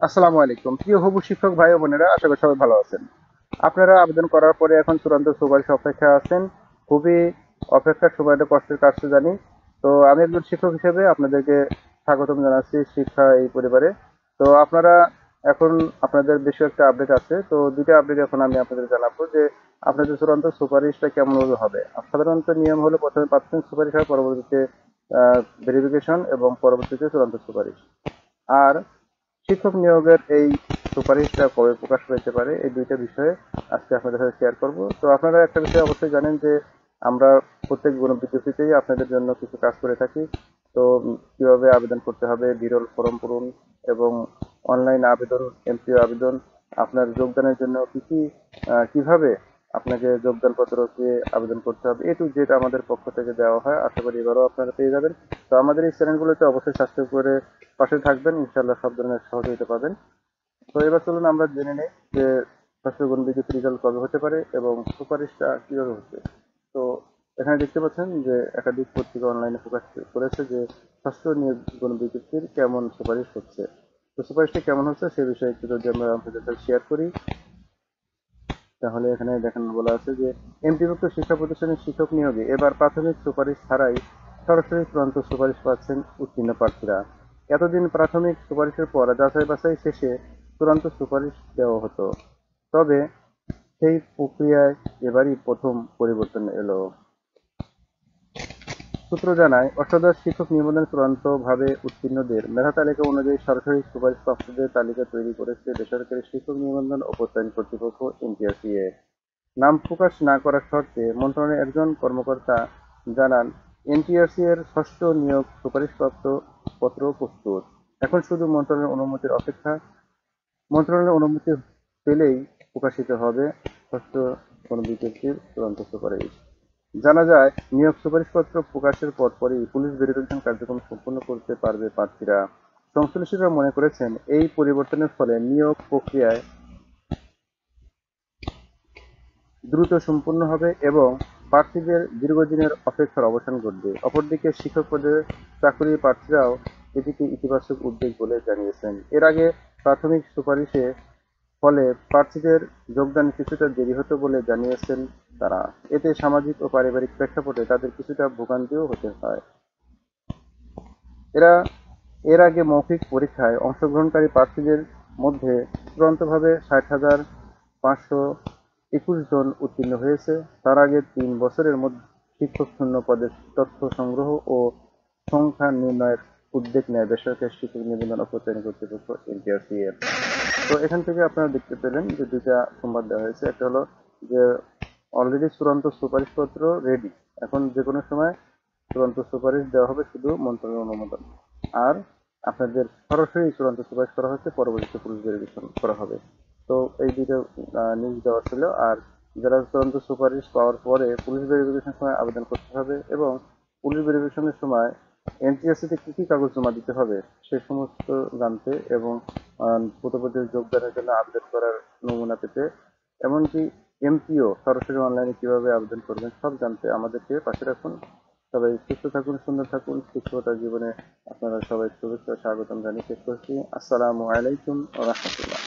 আসসালামু আলাইকুম প্রিয় হবু শিক্ষক ভাই ও বোনেরা, আশা করি সবাই ভালো আছেন। আপনারা আবেদন করার পরে এখন চূড়ান্ত সুপারিশ অপেক্ষায় আছেন। খুবই অপেক্ষার সময়, একটা কষ্টের কাজ তো জানি। তো আমি একজন শিক্ষক হিসেবে আপনাদেরকে স্বাগতম জানাচ্ছি শিক্ষা এই পরিবারে। তো আপনারা এখন, আপনাদের বেশি একটা আপডেট আছে, তো দুইটা আপডেট এখন আমি আপনাদের জানাবো যে আপনাদের চূড়ান্ত সুপারিশটা কেমন হবে। সাধারণত নিয়ম হলো প্রথমে প্রাথমিক সুপারিশ হয়, পরবর্তীতে ভেরিফিকেশন এবং পরবর্তীতে চূড়ান্ত সুপারিশ। আর শিক্ষক নিয়োগের এই সুপারিশটা কবে প্রকাশ পেতে পারে, এই দুইটা বিষয়ে আজকে আপনাদের সাথে শেয়ার করব। তো আপনারা একটা বিষয় অবশ্যই জানেন যে আমরা প্রত্যেক গণবিজ্ঞপ্তিতেই আপনাদের জন্য কিছু কাজ করে থাকি। তো কিভাবে আবেদন করতে হবে, বিরল ফর্ম পূরণ এবং অনলাইন আবেদন, এমপিও আবেদন, আপনার যোগদানের জন্য কি কি কিভাবে আপনাকে যোগদানপত্র দিয়ে আবেদন করতে হবে, এ টু জেড আমাদের পক্ষ থেকে দেওয়া হয়। আশা করি এবারও আপনারা পেয়ে যাবেন। তো আমাদের এই চ্যানেলগুলোতে অবশ্যই সাবস্ক্রাইব করে পাশে থাকবেন, ইনশাল্লাহ সব ধরনের সহযোগিতা পাবেন। তো এবার চলুন আমরা জেনে নেই যে ষষ্ঠ গণবিজ্ঞপ্তি রেজাল্ট কবে হতে পারে এবং সুপারিশটা কিভাবে হচ্ছে। তো এখানে দেখতে পাচ্ছেন যে একাধিক পত্রিকা অনলাইনে প্রকাশ করেছে যে ষষ্ঠ নিয়োগ গণবিজ্ঞপ্তির কেমন সুপারিশ হচ্ছে। তো সুপারিশটা কেমন হচ্ছে সে বিষয়ে একটু যদি আমরা আপনাদের সাথে শেয়ার করি, তাহলে এখানে দেখানো বলা আছে যে এমপিভুক্ত শিক্ষা প্রতিষ্ঠানের শিক্ষক নিয়োগে এবার প্রাথমিক সুপারিশ ছাড়াই সরাসরি চূড়ান্ত সুপারিশ পাচ্ছেন উত্তীর্ণ প্রার্থীরা। এতদিন প্রাথমিক সুপারিশের পর যাচাই বাছাই শেষে চূড়ান্ত সুপারিশ দেওয়া হতো, তবে সেই প্রক্রিয়ায় এবারই প্রথম পরিবর্তন এলো। সূত্র জানায়, অষ্টাদশ শিক্ষক নিবন্ধন চূড়ান্তভাবে উত্তীর্ণদের মেধা তালিকা অনুযায়ী সরাসরি সুপারিশপ্রাপ্তদের তালিকা তৈরি করেছে বেসরকারি শিক্ষক নিবন্ধন ও প্রত্যয়ন কর্তৃপক্ষ এনটিআরসিএ। নাম প্রকাশ না করার শর্তে মন্ত্রণালয়ের একজন কর্মকর্তা জানান, এনটিআরসি এর ষষ্ঠ নিয়োগ সুপারিশপ্রাপ্ত পত্র প্রস্তুত। এখন শুধু মন্ত্রণালয়ের অনুমতির অপেক্ষা। মন্ত্রণালয়ের অনুমতি পেলেই প্রকাশিত হবে ষষ্ঠ গণবিজ্ঞপ্তির চূড়ান্ত সুপারিশ। জানা যায়, নিয়োগ সুপারিশপত্র প্রকাশের পরপরই পুলিশ ভেরিফিকেশন কার্যক্রম সম্পন্ন করতে পারবে প্রার্থীরা। সংশ্লিষ্টরা মনে করেছেন, এই পরিবর্তনের ফলে নিয়োগ প্রক্রিয়ায় দ্রুত সম্পন্ন হবে এবং প্রার্থীদের দীর্ঘদিনের অপেক্ষার অবসান ঘটবে। অপরদিকে শিক্ষক পদে চাকরির প্রার্থীরাও এটিকে ইতিবাচক উদ্বেগ বলে জানিয়েছেন। এর আগে প্রাথমিক সুপারিশে ফলে প্রার্থীদের যোগদান কিছুটা দেরি হতো বলে জানিয়েছেন তারা। এতে সামাজিক ও পারিবারিক প্রেক্ষাপটে তাদের কিছুটা ভোগান্তিও হতে হয়। এরা এর আগে মৌখিক পরীক্ষায় অংশগ্রহণকারী প্রার্থীদের মধ্যে চূড়ান্তভাবে ৬০,৫২১ জন উত্তীর্ণ হয়েছে। তার আগে ৩ বছরের মধ্যে শিক্ষক শূন্য পদের তথ্য সংগ্রহ ও সংখ্যা নির্ণয়ের উদ্যোগ নেয় বেসরকারি শিক্ষক নিবন্ধন ও প্রত্যয়ন কর্তৃপক্ষ এনটিআরসিএ। তো এখান থেকে আপনারা দেখতে পেলেন যে দুইটা সংবাদ দেওয়া হয়েছে। একটা হলো যে অলরেডি চূড়ান্ত সুপারিশপত্র রেডি, এখন যে কোনো সময় চূড়ান্ত সুপারিশ দেওয়া হবে, শুধু মন্ত্রণালয়ের অনুমোদন। আর আপনাদের সরাসরি চূড়ান্ত সুপারিশ করা হচ্ছে, পরবর্তীতে পুলিশ ভেরিফিকেশন করা হবে। তো এই দুইটা নিউজ দেওয়া ছিল। আর যারা চূড়ান্ত সুপারিশ পাওয়ার পরে পুলিশ ভেরিফিকেশন সময় আবেদন করতে হবে এবং পুলিশ ভেরিফিকেশনের সময় এনটিএসসি তে কি কি কাগজ জমা দিতে হবে সে সমস্ত জানতে এবং পদপদে যোগদানের জন্য আবেদন করার নমুনা পেতে, এমনকি এমপিও সরাসরি অনলাইনে কিভাবে আবেদন করবেন সব জানতে আমাদেরকে পাশে রাখুন। সবাই সুস্থ থাকুন, সুন্দর থাকুন। শিক্ষকতা জীবনে আপনারা সবাই শুভেচ্ছা ও স্বাগতম জানিয়ে শেষ করছি। আসসালামু আলাইকুম ওয়া রাহমাতুল্লাহ।